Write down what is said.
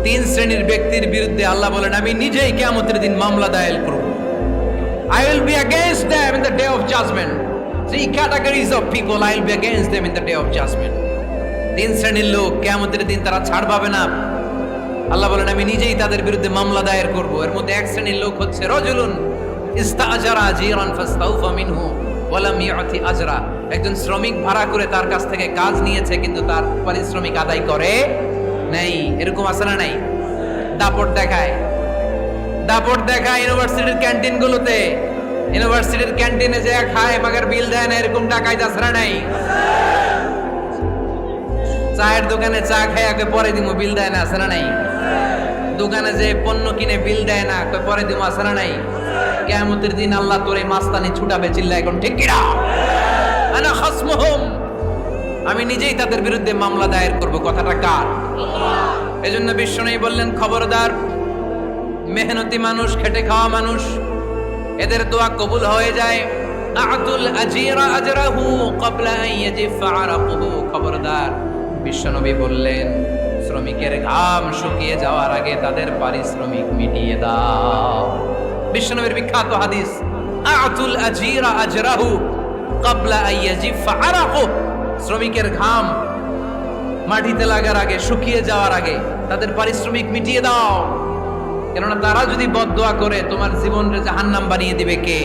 তিন শ্রেণীর ব্যক্তির বিরুদ্ধে আল্লাহ বলেন আমি নিজেই কিয়ামতের দিন মামলা দায়ের করব। I will be against them in the day of judgment. Three categories of people I will be against them in the day of judgment. তিন শ্রেণীর লোক কিয়ামতের দিন তারা ছাড় পাবে না। আল্লাহ বলেন আমি নিজেই তাদের বিরুদ্ধে মামলা দায়ের করব। এর মধ্যে এক শ্রেণীর লোক হচ্ছে রাজুলুন ইস্তাআজারা জিরান ফাস্তাউফা মিনহু ওয়া লাম ইউতি আজরা। একজন শ্রমিক ভাড়া করে তার কাছ থেকে কাজ নিয়েছে কিন্তু তার পারিশ্রমিক আদায় করে নাই। এরকম আছে না নাই? দাপট দেখায় ইউনিভার্সিটির ক্যান্টিনগুলোতে। ইউনিভার্সিটির ক্যান্টিনে যে খায় মাগার বিল দেয় না, এরকম টাকায় যাচ্ছে নাই? চায়ের দোকানে চা খায় আগে পরে দিমু বিল দেয় না, আছে না নাই? দোকানে যে পণ্য কিনে বিল দেয় না পরে দিমু, আছে না নাই? কিয়ামতের দিন আল্লাহ তোরে মাস্তানি ছুটাবে, চিল্লা এখন ঠিক কিনা? আনা খাসমুহুম, আমি নিজেই তাদের বিরুদ্ধে মামলা দায়ের করব। কথাটা কার? এজন্য বিশ্বনবী বললেন খবরদার, মেহনতি মানুষ, খেটে খাওয়া মানুষ, এদের দোয়া কবুল হয়ে যায়। আতুল আজিরা আজরাহু ক্বাবলা আন ইয়াজিফা আরাকুহু। খবরদার, বিশ্বনবী বললেন শ্রমিকের ঘাম শুকিয়ে যাওয়ার আগে তাদের পারিশ্রমিক মিটিয়ে দাও। বিশ্বনবীর বিখ্যাত হাদিস, আতুল আজিরা আজরাহু ক্বাবলা আন ইয়াজিফা আরাকুহু। শ্রমিকের ঘাম মাটিতে লাগার আগে, শুকিয়ে যাওয়ার আগে তাদের পারিশ্রমিক মিটিয়ে দাও। কেননা তারা যদি বদদোয়া করে তোমার জীবনকে জাহান্নাম বানিয়ে দিবে কে?